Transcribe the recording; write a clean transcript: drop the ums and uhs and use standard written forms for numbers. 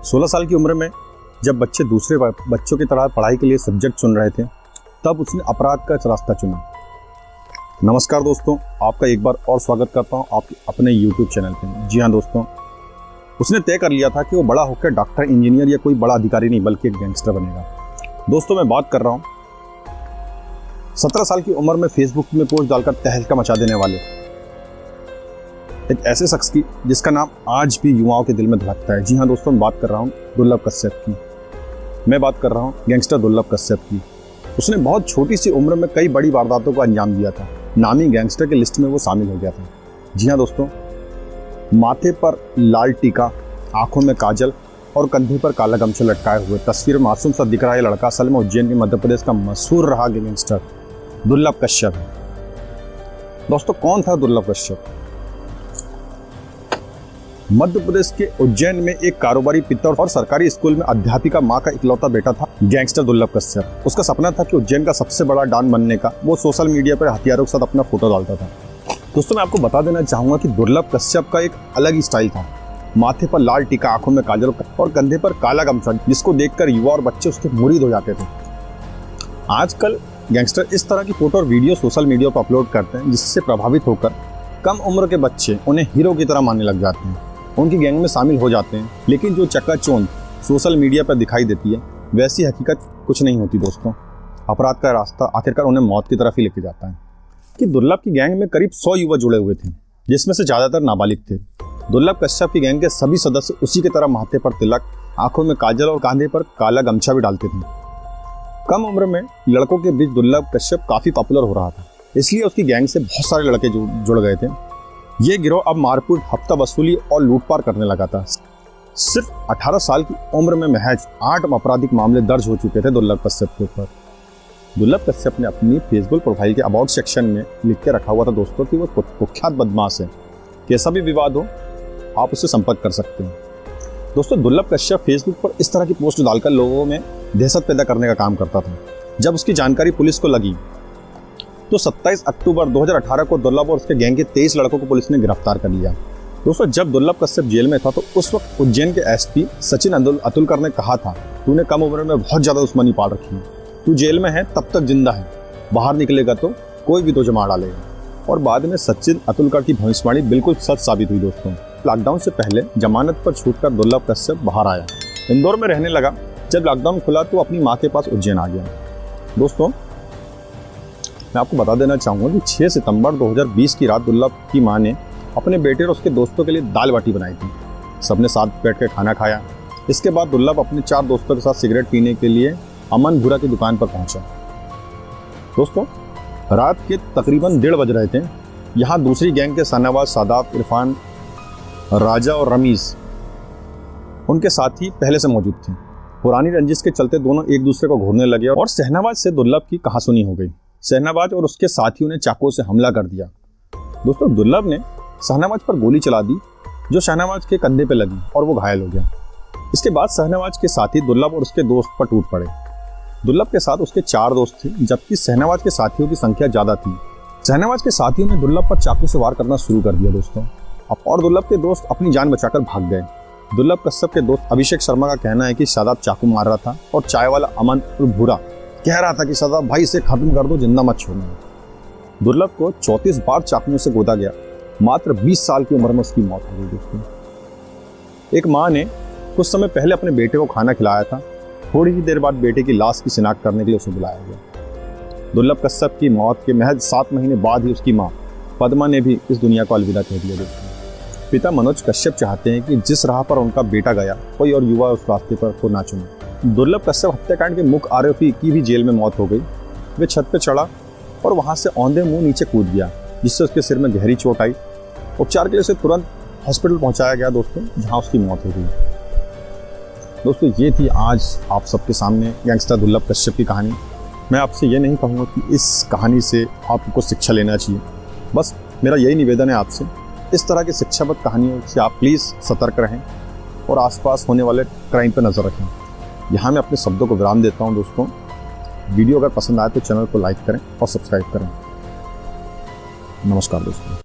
16 साल की उम्र में जब बच्चे दूसरे बच्चों की तरह पढ़ाई के लिए सब्जेक्ट चुन रहे थे, तब उसने अपराध का रास्ता चुना। नमस्कार दोस्तों, आपका एक बार और स्वागत करता हूं आपके अपने YouTube चैनल पे। जी हाँ दोस्तों, उसने तय कर लिया था कि वो बड़ा होकर डॉक्टर, इंजीनियर या कोई बड़ा अधिकारी नहीं बल्कि एक गैंगस्टर बनेगा। दोस्तों, मैं बात कर रहा हूँ 17 साल की उम्र में फेसबुक में पोस्ट डालकर तहलका मचा देने वाले एक ऐसे शख्स की जिसका नाम आज भी युवाओं के दिल में धड़कता है। जी हाँ दोस्तों, मैं बात कर रहा हूँ दुर्लभ कश्यप की। मैं बात कर रहा हूँ गैंगस्टर दुर्लभ कश्यप की। उसने बहुत छोटी सी उम्र में कई बड़ी वारदातों को अंजाम दिया था। नामी गैंगस्टर की लिस्ट में वो शामिल हो गया था। जी हाँ दोस्तों, माथे पर लाल टीका, आंखों में काजल और कंधे पर काला गमछा लटकाए हुए तस्वीर मासूम सा दिख रहा है लड़का असल में उज्जैन के मध्य प्रदेश का मशहूर रहा गैंगस्टर दुर्लभ कश्यप। दोस्तों, कौन था दुर्लभ कश्यप? मध्य प्रदेश के उज्जैन में एक कारोबारी पिता और सरकारी स्कूल में अध्यापिका मां का इकलौता बेटा था गैंगस्टर दुर्लभ कश्यप। उसका सपना था कि उज्जैन का सबसे बड़ा डॉन बनने का। वो सोशल मीडिया पर हथियारों के साथ अपना फोटो डालता था। दोस्तों, मैं आपको बता देना चाहूंगा कि दुर्लभ कश्यप का एक अलग ही स्टाइल था। माथे पर लाल टीका, आंखों में काजल और कंधे पर काला गमछा, जिसको देखकर युवा और बच्चे उसके मुरीद हो जाते थे। आजकल गैंगस्टर इस तरह की फोटो और वीडियो सोशल मीडिया पर अपलोड करते हैं, जिससे प्रभावित होकर कम उम्र के बच्चे उन्हें हीरो की तरह मानने लग जाते हैं, उनकी गैंग में शामिल हो जाते हैं। लेकिन जो चकाचौंध सोशल मीडिया पर दिखाई देती है, वैसी हकीकत कुछ नहीं होती दोस्तों। अपराध का रास्ता आखिरकार उन्हें मौत की तरफ ही लेके जाता है। कि दुर्लभ की गैंग में करीब 100 युवा जुड़े हुए थे, जिसमें से ज़्यादातर नाबालिग थे। दुर्लभ कश्यप की गैंग के सभी सदस्य उसी की तरह माथे पर तिलक, आंखों में काजल और कंधे पर काला गमछा भी डालते थे। कम उम्र में लड़कों के बीच दुर्लभ कश्यप काफ़ी पॉपुलर हो रहा था, इसलिए उसकी गैंग से बहुत सारे लड़के जुड़ गए थे। ये गिरोह अब मारपीट, हफ्ता वसूली और लूटपाट करने लगा था। सिर्फ 18 साल की उम्र में महज 8 आपराधिक मामले दर्ज हो चुके थे दुर्लभ कश्यप के ऊपर। दुर्लभ कश्यप ने अपनी फेसबुक प्रोफाइल के अबाउट सेक्शन में लिख के रखा हुआ था दोस्तों कि वो कुख्यात बदमाश है, कैसा भी विवाद हो आप उससे संपर्क कर सकते हैं। दोस्तों, दुर्लभ कश्यप फेसबुक पर इस तरह की पोस्ट डालकर लोगों में दहशत पैदा करने का काम करता था। जब उसकी जानकारी पुलिस को लगी तो 27 अक्टूबर 2018 को दुर्लभ और उसके गैंग के 23 लड़कों को पुलिस ने गिरफ्तार कर लिया। दोस्तों, जब दुर्लभ कश्यप जेल में था तो उस वक्त उज्जैन के एसपी सचिन अतुलकर ने कहा था, तूने कम उम्र में बहुत ज़्यादा दुश्मनी पाल रखी है, तू जेल में है तब तक जिंदा है, बाहर निकलेगा तो कोई भी तुझे मार डालेगा। और बाद में सचिन अतुलकर की भविष्यवाणी बिल्कुल सच साबित हुई दोस्तों। लॉकडाउन से पहले जमानत पर छूटकर दुर्लभ कश्यप बाहर आया, इंदौर में रहने लगा। जब लॉकडाउन खुला तो अपनी माँ के पास उज्जैन आ गया। दोस्तों, मैं आपको बता देना चाहूँगा कि 6 सितंबर 2020 की रात दुर्लभ की माँ ने अपने बेटे और उसके दोस्तों के लिए दाल बाटी बनाई थी। सबने साथ बैठ कर खाना खाया। इसके बाद दुर्लभ अपने 4 दोस्तों के साथ सिगरेट पीने के लिए अमन भूरा की दुकान पर पहुंचा। दोस्तों, रात के तकरीबन 1:30 बज रहे थे। यहाँ दूसरी गैंग के शाहनवाज, सादाब, इरफान, राजा और रमीज उनके साथी पहले से मौजूद थे। पुरानी रंजिश के चलते दोनों एक दूसरे को घूरने लगे और शहनवाज से दुर्लभ की कहासुनी हो गई। शहनवाज और उसके साथियों ने चाकू से हमला कर दिया। दोस्तों, दुर्लभ ने शहनवाज पर गोली चला दी, जो शहनवाज के कंधे पे लगी और वो घायल हो गया। इसके बाद शहनवाज के साथी दुर्लभ और उसके दोस्त पर टूट पड़े। दुर्लभ के साथ उसके 4 दोस्त थे, जबकि शहनवाज के साथियों की संख्या ज़्यादा थी। शहनवाज के साथियों ने दुर्लभ पर चाकू से वार करना शुरू कर दिया दोस्तों, और दुर्लभ के दोस्त अपनी जान बचाकर भाग गए। दुर्लभ कश्यप के दोस्त अभिषेक शर्मा का कहना है कि शादाब चाकू मार रहा था और चाय वाला अमन भूरा कह रहा था कि शादाब भाई इसे खत्म कर दो, जिंदा मत छोड़ना। दुर्लभ को 34 बार चाकुओं से गोदा गया। मात्र 20 साल की उम्र में उसकी मौत हो गई दोस्तों। एक माँ ने कुछ समय पहले अपने बेटे को खाना खिलाया था। थोड़ी ही देर बाद बेटे की लाश की शिनाख्त करने के लिए उसे बुलाया गया। दुर्लभ कश्यप की मौत के महज 7 महीने बाद ही उसकी माँ पद्मा ने भी इस दुनिया को अलविदा कह दिया दोस्तों। पिता मनोज कश्यप चाहते हैं कि जिस राह पर उनका बेटा गया, कोई और युवा उस रास्ते पर को ना चुने। दुर्लभ कश्यप हत्याकांड के मुख्य आरोपी की भी जेल में मौत हो गई। वे छत पर चढ़ा और वहां से औंधे मुंह नीचे कूद गया, जिससे उसके सिर में गहरी चोट आई। उपचार के लिए उसे तुरंत हॉस्पिटल पहुंचाया गया दोस्तों, जहां उसकी मौत हो गई। दोस्तों, ये थी आज आप सबके सामने गैंगस्टर दुर्लभ कश्यप की कहानी। मैं आपसे ये नहीं कहूँगा कि इस कहानी से आपको सिक्षा लेना चाहिए, बस मेरा यही निवेदन है आपसे, इस तरह की शिक्षाबद्ध कहानियों से आप प्लीज़ सतर्क रहें और आसपास होने वाले क्राइम पर नज़र रखें। यहाँ मैं अपने शब्दों को विराम देता हूँ दोस्तों। वीडियो अगर पसंद आए तो चैनल को लाइक करें और सब्सक्राइब करें। नमस्कार दोस्तों।